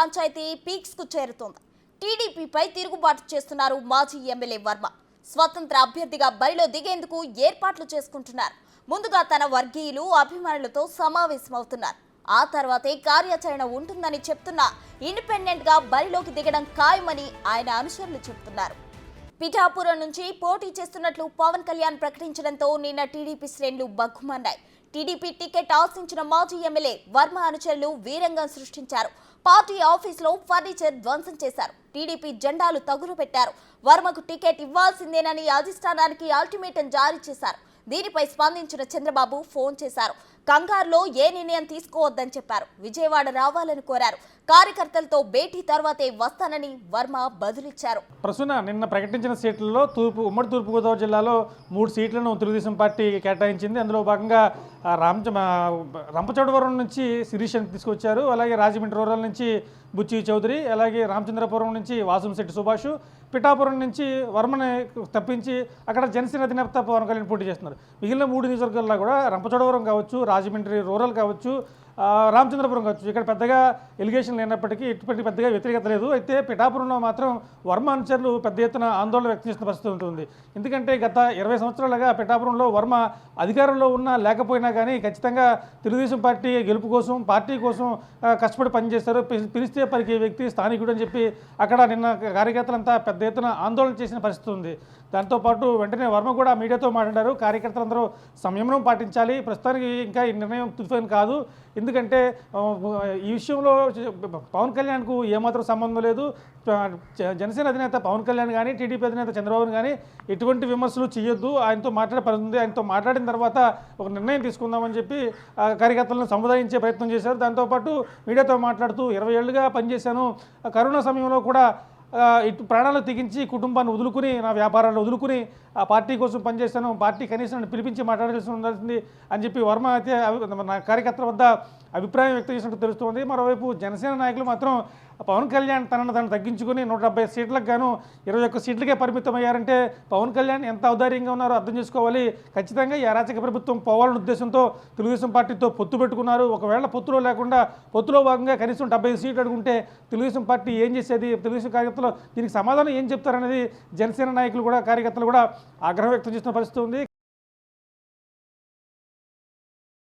Panchayat peaks కు చేరుతోంది. టీడీపీపై తిరుగుబాటు చేస్తున్నారు మాజీ ఎమ్మెల్యే వర్మ. స్వతంత్ర అభ్యర్థిగా బరిలో దిగేందుకు ఏర్పాట్లు చేసుకుంటున్నారు. ముందుగా తన వర్గీయులు అభిమానులతో సమావేశమవుతున్నారు. ఆ తర్వాతే కార్యాచరణ ఉంటుందని చెప్తున్నా ఇండిపెండెంట్ గా బరిలోకి దిగడం ఖాయమని ఆయన అనుచరులు చెబుతున్నారు. పిఠాపురం నుంచి పోటీ చేస్తున్నట్లు పవన్ కళ్యాణ్ ప్రకటించడంతో నిన్న టీడీపీ శ్రేణులు బగ్గుమన్నాయి. టీడీపీ టికెట్ ఆశించిన మాజీ ఎమ్మెల్యే వర్మ అనుచరులు వీరంగం సృష్టించారు. పార్టీ ఆఫీసులో ఫర్నిచర్ ధ్వంసం చేశారు. టీడీపీ జెండాలు తగులు పెట్టారు. వర్మకు టికెట్ ఇవ్వాల్సిందేనని అధిష్టానానికి అల్టిమేటం జారీ చేశారు. దీనిపై స్పందించిన చంద్రబాబు ఫోన్ చేశారు. కంగారులో ఏ నిర్ణయం తీసుకోవద్దని చెప్పారు. విజయవాడ రావాలని కోరారు. కార్యకర్తలతో భేటీ తర్వాతే వస్తానని వర్మ బదులిచ్చారు. ప్రస్తుతం నిన్న ప్రకటించిన సీట్లలో ఉమ్మడి తూర్పుగోదావరి జిల్లాలో 3 సీట్లను తెలుగుదేశం పార్టీ కేటాయించింది. అందులో భాగంగా రంపచోడవరం నుంచి శిరీష్ తీసుకొచ్చారు. అలాగే రాజమండ్రి రూరల్ నుంచి బుచ్చి చౌదరి, అలాగే రామచంద్రపురం నుంచి వాసంశెట్టి సుభాష్, పిఠాపురం నుంచి వర్మని తప్పించి అక్కడ జనసేన అధినేత పవన్ కళ్యాణ్ పోటీ చేస్తున్నారు. మిగిలిన 3 నియోజకవర్గాల్లో కూడా రంపచోడవరం కావచ్చు, రాజమండ్రి రూరల్ కావచ్చు, రామచంద్రపురం కావచ్చు, ఇక్కడ పెద్దగా ఎలిగేషన్ లేనప్పటికీ ఇటువంటి పెద్దగా వ్యతిరేకత లేదు. అయితే పిఠాపురంలో మాత్రం వర్మ అనుచరులు పెద్ద ఎత్తున ఆందోళన వ్యక్తం చేసిన పరిస్థితి ఉంటుంది. ఎందుకంటే గత 20 సంవత్సరాలుగా పిఠాపురంలో వర్మ అధికారంలో ఉన్నా లేకపోయినా కానీ ఖచ్చితంగా తెలుగుదేశం పార్టీ గెలుపు కోసం, పార్టీ కోసం కష్టపడి పనిచేస్తారు. పిలిస్తే పలికే వ్యక్తి స్థానికుడు అని చెప్పి అక్కడ నిన్న కార్యకర్తలంతా పెద్ద ఎత్తున ఆందోళన చేసిన పరిస్థితి ఉంది. దాంతోపాటు వెంటనే వర్మ కూడా మీడియాతో మాట్లాడారు. కార్యకర్తలందరూ సంయమనం పాటించాలి. ప్రస్తుతానికి ఇంకా ఈ నిర్ణయం తుదిపోయిన కాదు. ఎందుకంటే ఈ విషయంలో పవన్ కళ్యాణ్కు ఏమాత్రం సంబంధం లేదు. జనసేన అధినేత పవన్ కళ్యాణ్ కానీ, టీడీపీ అధినేత చంద్రబాబు కానీ ఎటువంటి విమర్శలు చేయొద్దు. ఆయనతో మాట్లాడే పని ఉంది. ఆయనతో మాట్లాడిన తర్వాత ఒక నిర్ణయం తీసుకుందామని చెప్పి కార్యకర్తలను సముదాయించే ప్రయత్నం చేశారు. దాంతోపాటు మీడియాతో మాట్లాడుతూ 20 ఏళ్లుగా పనిచేశాను. కరోనా సమయంలో కూడా ఇటు ప్రాణాలు తెగించి కుటుంబాన్ని వదులుకుని, నా వ్యాపారాలు వదులుకుని ఆ పార్టీ కోసం పనిచేస్తాను. పార్టీ కనీసం నన్ను పిలిపించి మాట్లాడాల్సి ఉండాల్సింది అని చెప్పి వర్మ అయితే నా కార్యకర్తల వద్ద అభిప్రాయం వ్యక్తం చేసినట్టు తెలుస్తోంది. మరోవైపు జనసేన నాయకులు మాత్రం పవన్ కళ్యాణ్ తనను తగ్గించుకుని 170 సీట్లకు గాను 21 సీట్లకే పరిమితం అయ్యారంటే పవన్ కళ్యాణ్ ఎంత ఔదార్యంగా ఉన్నారో అర్థం చేసుకోవాలి. ఖచ్చితంగా ఈ అరాచక ప్రభుత్వం పోవాలనే ఉద్దేశంతో తెలుగుదేశం పార్టీతో పొత్తు పెట్టుకున్నారు. ఒకవేళ పొత్తులో లేకుండా పొత్తులో భాగంగా కనీసం 75 సీట్లు అడుగుంటే తెలుగుదేశం పార్టీ ఏం చేసేది? తెలుగుదేశం కార్యకర్తలు దీనికి సమాధానం ఏం చెప్తారనేది జనసేన నాయకులు కూడా, కార్యకర్తలు కూడా ఆగ్రహం వ్యక్తం చేసిన పరిస్థితి ఉంది.